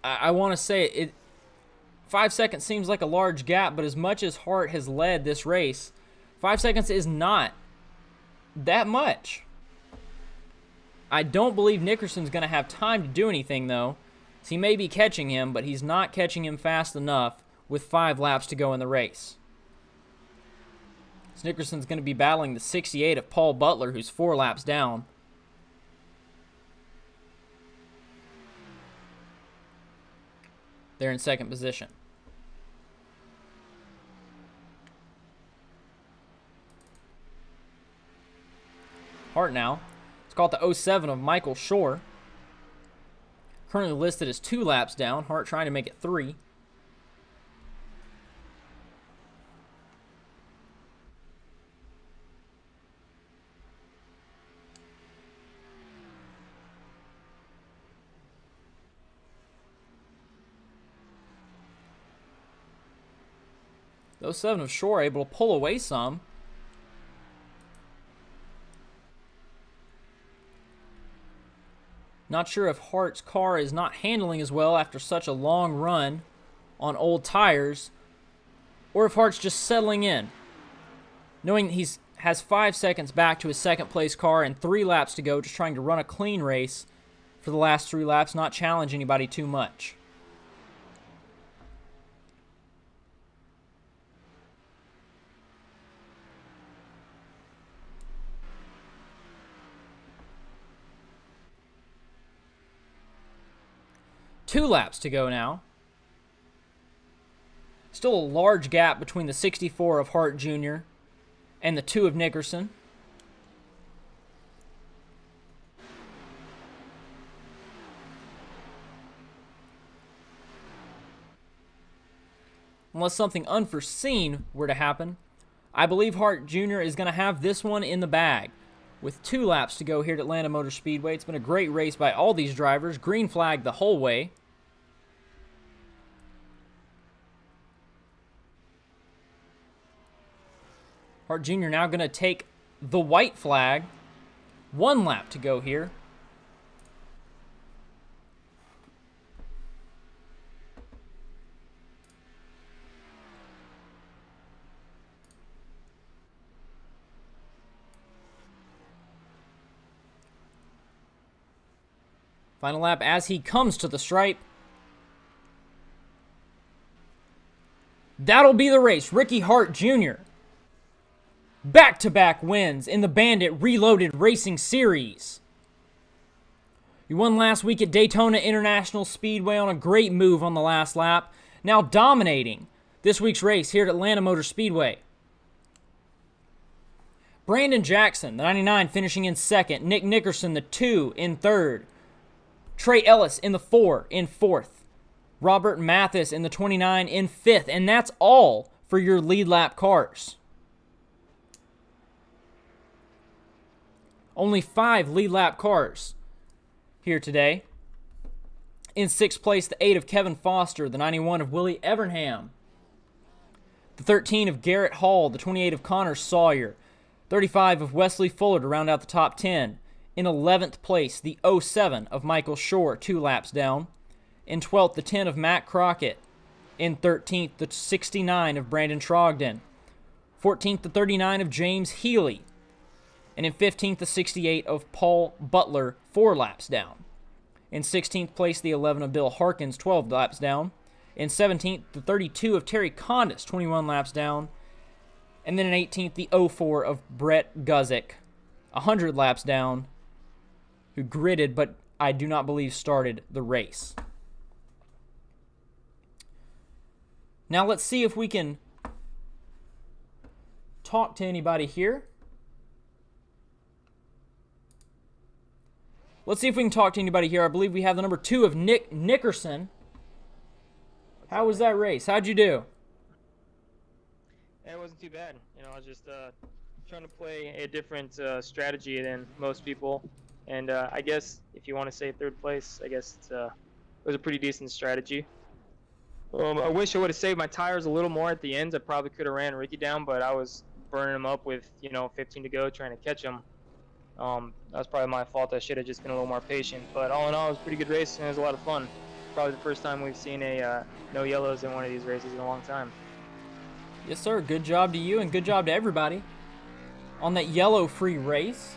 I want to say it... 5 seconds seems like a large gap, but as much as Hart has led this race, 5 seconds is not that much. I don't believe Nickerson's going to have time to do anything, though. So he may be catching him, but he's not catching him fast enough with 5 laps to go in the race. Nickerson's going to be battling the 68 of Paul Butler, who's 4 laps down. They're in second position. Hart now. It's called the 07 of Michael Shore. Currently listed as 2 laps down. Hart trying to make it 3. Those 7 of Shore able to pull away some. Not sure if Hart's car is not handling as well after such a long run on old tires, or if Hart's just settling in, knowing he has 5 seconds back to his second place car and 3 laps to go, just trying to run a clean race for the last 3 laps, not challenge anybody too much. Two laps to go now. Still a large gap between the 64 of Hart Jr. and the 2 of Nickerson. Unless something unforeseen were to happen, I believe Hart Jr. is going to have this one in the bag. With 2 laps to go here at Atlanta Motor Speedway. It's been a great race by all these drivers. Green flag the whole way. Hart Jr. now going to take the white flag. 1 lap to go here. Final lap as he comes to the stripe. That'll be the race. Ricky Hart Jr. Back-to-back wins in the Bandit Reloaded Racing Series. You won last week at Daytona International Speedway on a great move on the last lap. Now dominating this week's race here at Atlanta Motor Speedway. Brandon Jackson, the 99, finishing in second. Nick Nickerson, the 2, in third. Trey Ellis in the 4 in fourth. Robert Mathis in the 29 in fifth. And that's all for your lead lap cars. Only 5 lead lap cars here today. In 6th place, the 8 of Kevin Foster, the 91 of Willie Evernham. The 13 of Garrett Hall, the 28 of Connor Sawyer. 35 of Wesley Fuller to round out the top 10. In 11th place, the 07 of Michael Shore, 2 laps down. In 12th, the 10 of Matt Crockett. In 13th, the 69 of Brandon Trogdon. 14th, the 39 of James Healy. And in 15th, the 68 of Paul Butler, 4 laps down. In 16th place, the 11 of Bill Harkins, 12 laps down. In 17th, the 32 of Terry Condis, 21 laps down. And then in 18th, the 04 of Brett Guzik, 100 laps down, who gridded, but I do not believe started the race. Now let's see if we can talk to anybody here. Let's see if we can talk to anybody here. I believe we have the number 2 of Nick Nickerson. How was that race? How'd you do? It wasn't too bad. You know, I was just trying to play a different strategy than most people. And I guess if you want to say 3rd place, I guess it was a pretty decent strategy. I wish I would have saved my tires a little more at the ends. I probably could have ran Ricky down, but I was burning him up with, 15 to go, trying to catch him. That was probably my fault. I should have just been a little more patient. But all in all, it was a pretty good race, and it was a lot of fun. Probably the first time we've seen a no yellows in one of these races in a long time. Yes, sir. Good job to you, and good job to everybody on that yellow-free race.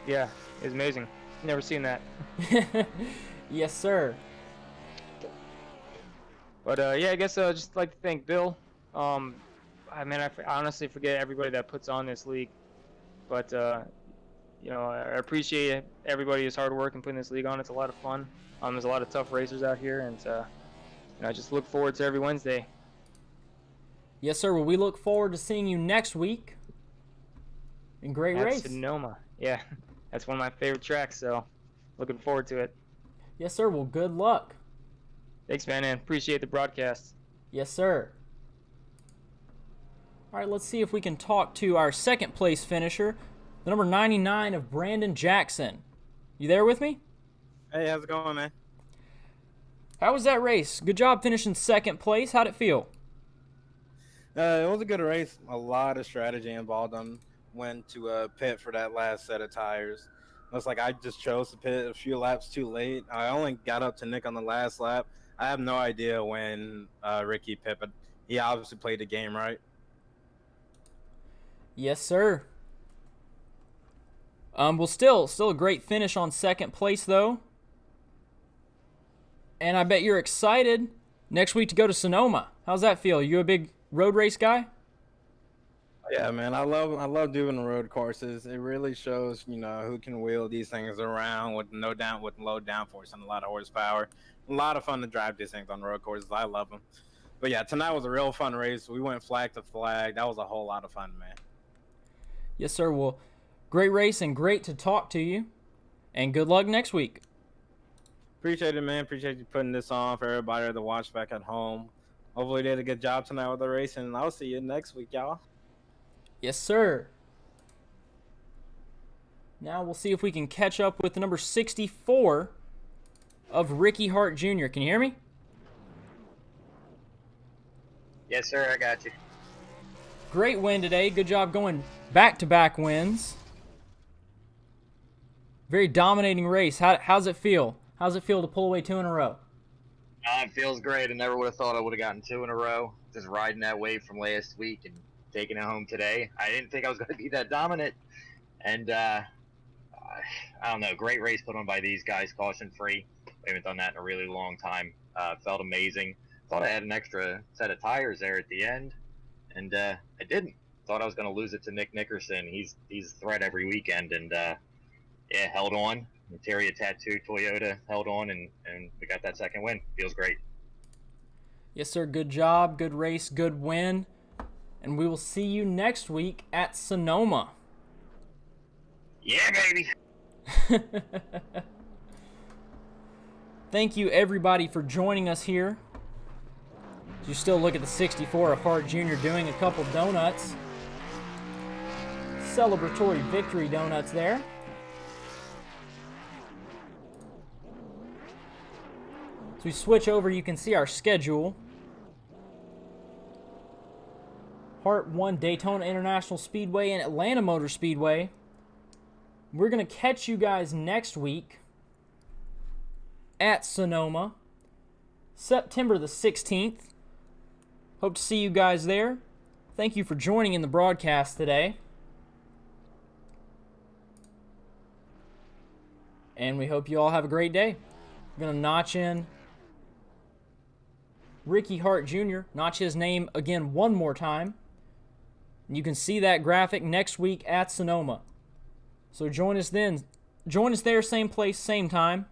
Yeah, it was amazing. Never seen that. Yes, sir. But yeah, I guess I'd just like to thank Bill. I I honestly forget everybody that puts on this league, but I appreciate everybody's hard work in putting this league on. It's a lot of fun. There's a lot of tough racers out here, and I just look forward to every Wednesday. Yes, sir. Well, we look forward to seeing you next week. And great race. Sonoma. Yeah, that's one of my favorite tracks, so looking forward to it. Yes, sir. Well, good luck. Thanks, man, and appreciate the broadcast. Yes, sir. All right, let's see if we can talk to our second place finisher, the number 99 of Brandon Jackson. You there with me? Hey, how's it going, man? How was that race? Good job finishing second place. How'd it feel? It was a good race. A lot of strategy involved on when to pit for that last set of tires. Looks like I just chose to pit a few laps too late. I only got up to Nick on the last lap. I have no idea when Ricky pit, but he obviously played the game right. Yes, sir. Well, still a great finish on second place, though. And I bet you're excited next week to go to Sonoma. How's that feel? You a big road race guy? Yeah, man, I love doing road courses. It really shows, who can wheel these things around with low downforce and a lot of horsepower. A lot of fun to drive these things on road courses. I love them. But yeah, tonight was a real fun race. We went flag to flag. That was a whole lot of fun, man. Yes, sir. Well, great race and great to talk to you. And good luck next week. Appreciate it, man. Appreciate you putting this on for everybody to watch back at home. Hopefully they did a good job tonight with the race, and I'll see you next week, y'all. Yes, sir. Now we'll see if we can catch up with the number 64 of Ricky Hart Jr. Can you hear me? Yes, sir. I got you. Great win today. Good job going back-to-back wins. Very dominating race. How's it feel? How's it feel to pull away 2 in a row? It feels great. I never would have thought I would have gotten 2 in a row. Just riding that wave from last week and taking it home today. I didn't think I was going to be that dominant. And I don't know, great race put on by these guys, caution-free. We haven't done that in a really long time. Felt amazing. Thought I had an extra set of tires there at the end, and I didn't. Thought I was going to lose it to Nick Nickerson. He's a threat every weekend, and held on. Materia Tattoo Toyota held on, and we got that second win. Feels great. Yes, sir. Good job. Good race. Good win. And we will see you next week at Sonoma. Yeah, baby. Thank you, everybody, for joining us here. You still look at the 64 of Hart Jr. doing a couple donuts. Celebratory victory donuts there. So we switch over, you can see our schedule. Hart won Daytona International Speedway and Atlanta Motor Speedway. We're going to catch you guys next week at Sonoma, September the 16th. Hope to see you guys there. Thank you for joining in the broadcast today. And we hope you all have a great day. We're going to notch in Ricky Hart Jr., notch his name again one more time. You can see that graphic next week at Sonoma. So join us then. Join us there, same place, same time.